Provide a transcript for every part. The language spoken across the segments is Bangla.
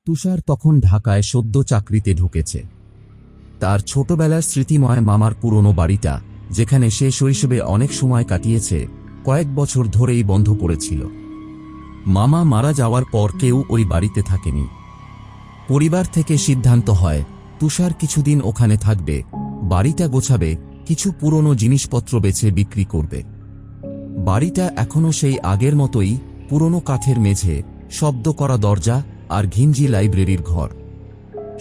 তুষার তখন ঢাকায় সদ্য চাকরিতে ঢুকেছে। তার ছোটবেলার স্মৃতিময় মামার পুরনো বাড়িটা, যেখানে সে শৈশবে অনেক সময় কাটিয়েছে, কয়েক বছর ধরেই বন্ধ পড়েছিল। মামা মারা যাওয়ার পর কেউ ওই বাড়িতে থাকেনি। পরিবার থেকে সিদ্ধান্ত হয় তুষার কিছুদিন ওখানে থাকবে, বাড়িটা গোছাবে, কিছু পুরনো জিনিসপত্র বেছে বিক্রি করবে। বাড়িটা এখনো সেই আগের মতোই, পুরনো কাঠের মেঝে, শব্দ করা দরজা আর ঘিঞ্জি লাইব্রেরির ঘর।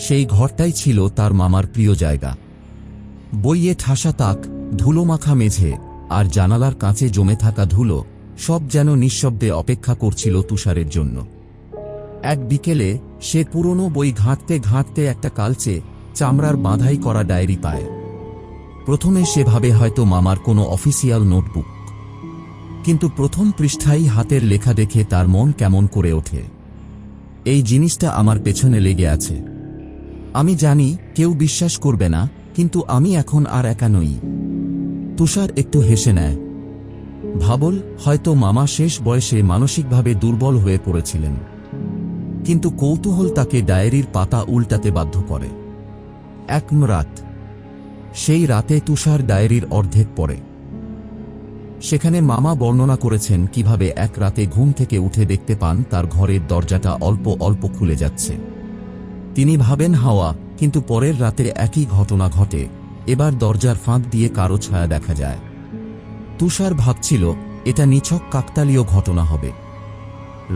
সেই ঘরটাই ছিল তার মামার প্রিয় জায়গা। বইয়ে ঠাসা তাক, ধুলোমাখা মেঝে আর জানালার কাঁচে জমে থাকা ধুলো, সব যেন নিঃশব্দে অপেক্ষা করছিল তুষারের জন্য। এক বিকেলে সে পুরনো বই ঘাঁটতে ঘাঁটতে একটা কালচে, চামড়ার বাঁধাই করা ডায়েরি পায়। প্রথমে সে ভাবে হয়তো মামার কোনো অফিসিয়াল নোটবুক, কিন্তু প্রথম পৃষ্ঠায় হাতের লেখা দেখে তার মন কেমন করে ওঠে। এই জিনিসটা আমার পেছনে লেগে আছে। আমি জানি কেউ বিশ্বাস করবে না, কিন্তু আমি এখন আর একা নই। তুষার একটু হেসে নেয়। ভাবল, হয়তো মামা শেষ বয়সে মানসিকভাবে দুর্বল হয়ে পড়েছিলেন। কিন্তু কৌতূহল তাকে ডায়েরির পাতা উল্টাতে বাধ্য করে। এক রাত, সেই রাতে তুষার ডায়েরির অর্ধেক পড়ে। সেখানে মামা বর্ণনা করেছেন কিভাবে এক রাতে ঘুম থেকে উঠে দেখতে পান তার ঘরের দরজাটা অল্প অল্প খুলে যাচ্ছে। তিনি ভাবেন হাওয়া, কিন্তু পরের রাতে একই ঘটনা ঘটে। এবার দরজার ফাঁক দিয়ে কারো ছায়া দেখা যায়। তুষার ভাবছিল এটা নিছক কাকতালীয় ঘটনা হবে।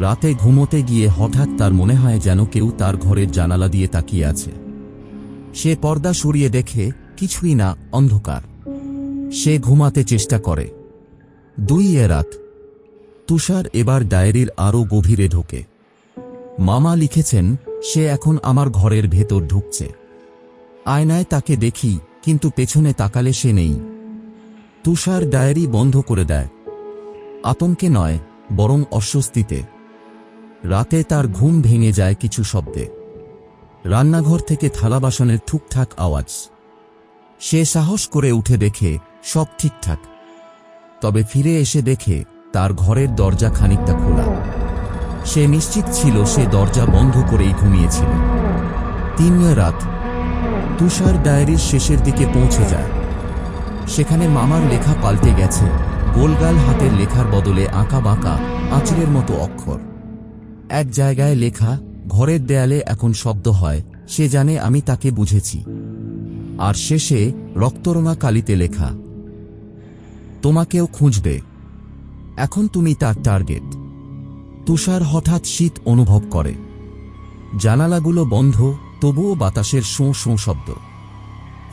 রাতে ঘুমোতে গিয়ে হঠাৎ তার মনে হয় যেন কেউ তার ঘরের জানালা দিয়ে তাকিয়ে আছে। সে পর্দা সরিয়ে দেখে কিছুই না, অন্ধকার। সে ঘুমাতে চেষ্টা করে। 2 রাত। তুষার এবার ডায়েরির আরও গভীরে ঢোকে। মামা লিখেছেন, সে এখন আমার ঘরের ভেতর ঢুকছে। আয়নায় তাকে দেখি, কিন্তু পেছনে তাকালে সে নেই। তুষার ডায়েরি বন্ধ করে দেয়। আতঙ্কে নয়, বরং অস্বস্তিতে। রাতে তার ঘুম ভেঙে যায় কিছু শব্দে। রান্নাঘর থেকে থালা বাসনের ঠুকঠাক আওয়াজ। সে সাহস করে উঠে দেখে সব ঠিকঠাক। তবে ফিরে এসে দেখে তার ঘরের দরজা খানিকটা খোলা। সে নিশ্চিত ছিল সে দরজা বন্ধ করেই ঘুমিয়েছিল। 3 রাত। তুষার ডায়েরির শেষের দিকে পৌঁছে যায়। সেখানে মামার লেখা পাল্টে গেছে। গোলগাল হাতের লেখার বদলে আঁকা বাঁকা, আঁচড়ের মতো অক্ষর। এক জায়গায় লেখা, ঘরের দেয়ালে এখন শব্দ হয়, সে জানে আমি তাকে বুঝেছি। আর শেষে রক্তরঙা কালিতে লেখা, তোমাকেও খুঁজবে, এখন তুমি তার টার্গেট। তুষার হঠাৎ শীত অনুভব করে। জানালাগুলো বন্ধ, তবুও বাতাসের শোঁ শোঁ শব্দ।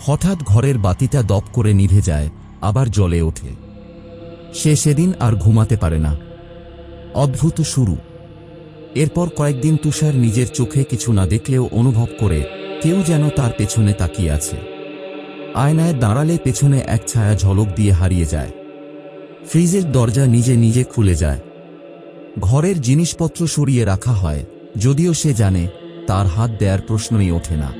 হঠাৎ ঘরের বাতিটা দপ করে নিভে যায়, আবার জ্বলে ওঠে। সে সেদিন আর ঘুমাতে পারে না। অদ্ভুত শুরু। এরপর কয়েকদিন তুষার নিজের চোখে কিছু না দেখলেও অনুভব করে কেউ যেন তার পেছনে তাকিয়ে আছে। আয়নায় দাঁড়ালে পেছনে এক ছায়া ঝলক দিয়ে হারিয়ে যায়। ফ্রিজের দরজা নিজে নিজে খুলে যায়। ঘরের জিনিসপত্র সরিয়ে রাখা হয়, যদিও সে জানে তার হাত দেয়ার প্রশ্নই ওঠে না।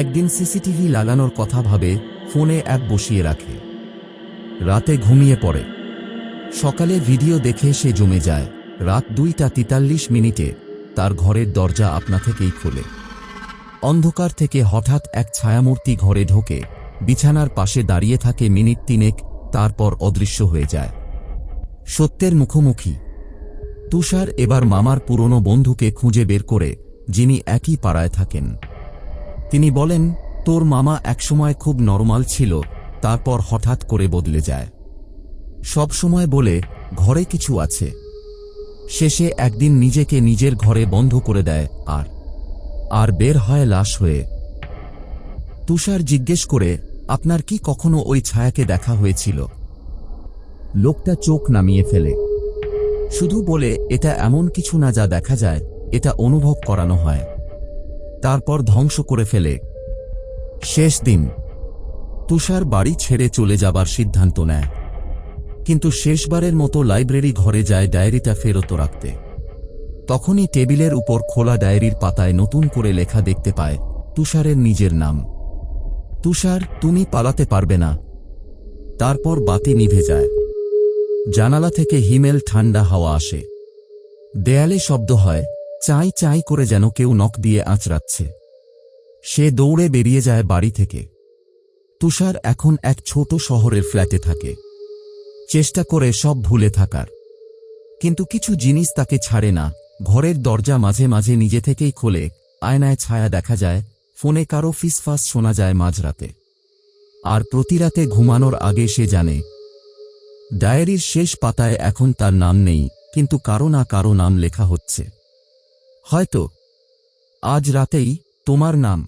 একদিন সিসিটিভি লাগানোর কথা ভাবে ফোনে অ্যাপ বসিয়ে রাখে। রাতে ঘুমিয়ে পড়ে। সকালে ভিডিও দেখে সে জমে যায়। রাত 2:43 তার ঘরের দরজা আপনা থেকেই খোলে। অন্ধকার থেকে হঠাৎ এক ছায়ামূর্তি ঘরে ঢোকে, বিছানার পাশে দাঁড়িয়ে থাকে মিনিট 3, তারপর অদৃশ্য হয়ে যায়। সত্যের মুখোমুখি। তুষার এবার মামার পুরনো বন্ধুকে খুঁজে বের করে, যিনি একই পাড়ায় থাকেন। তিনি বলেন, তোর মামা একসময় খুব নরমাল ছিল, তারপর হঠাৎ করে বদলে যায়। সব সময় বলে ঘরে কিছু আছে। শেষে একদিন নিজেকে নিজের ঘরে বন্ধ করে দেয়, আর বের হয় লাশ হয়ে। তুষার জিজ্ঞেস করে, আপনার কি কখনো ওই ছায়াকে দেখা হয়েছিল? লোকটা চোখ নামিয়ে ফেলে। শুধু বলে, এটা এমন কিছু না যা দেখা যায়, এটা অনুভব করানো হয়, তারপর ধ্বংস করে ফেলে। শেষ দিন। তুষার বাড়ি ছেড়ে চলে যাবার সিদ্ধান্ত নেয়, কিন্তু শেষবারের মতো লাইব্রেরি ঘরে যায় ডায়েরিটা ফেরত রাখতে। তখনই টেবিলের উপর খোলা ডায়েরির পাতায় নতুন করে লেখা দেখতে পায়, তুষারের নিজের নাম। তুষার, তুমি পালাতে পারবে না। তারপর বাতি নিভে যায়। জানালা থেকে হিমেল ঠান্ডা হাওয়া আসে। দেয়ালে শব্দ হয়, চাই চাই করে যেন কেউ নখ দিয়ে আঁচড়াচ্ছে। সে দৌড়ে বেরিয়ে যায় বাড়ি থেকে। তুষার এখন এক ছোট শহরের ফ্ল্যাটে থাকে, চেষ্টা করে সব ভুলে থাকার। কিন্তু কিছু জিনিস তাকে ছাড়ে না। ঘরের দরজা মাঝে মাঝে নিজে থেকেই খোলে, আয়নায় ছায়া দেখা যায়, ফোনে কারো ফিসফাস শোনা যায় মাঝরাতে। আর প্রতিরাতে ঘুমানোর আগে সে জানে, ডায়েরির শেষ পাতায় এখন তার নাম নেই, কিন্তু কারো না কারো নাম লেখা হচ্ছে। হয়তো আজ রাতেই তোমার নাম।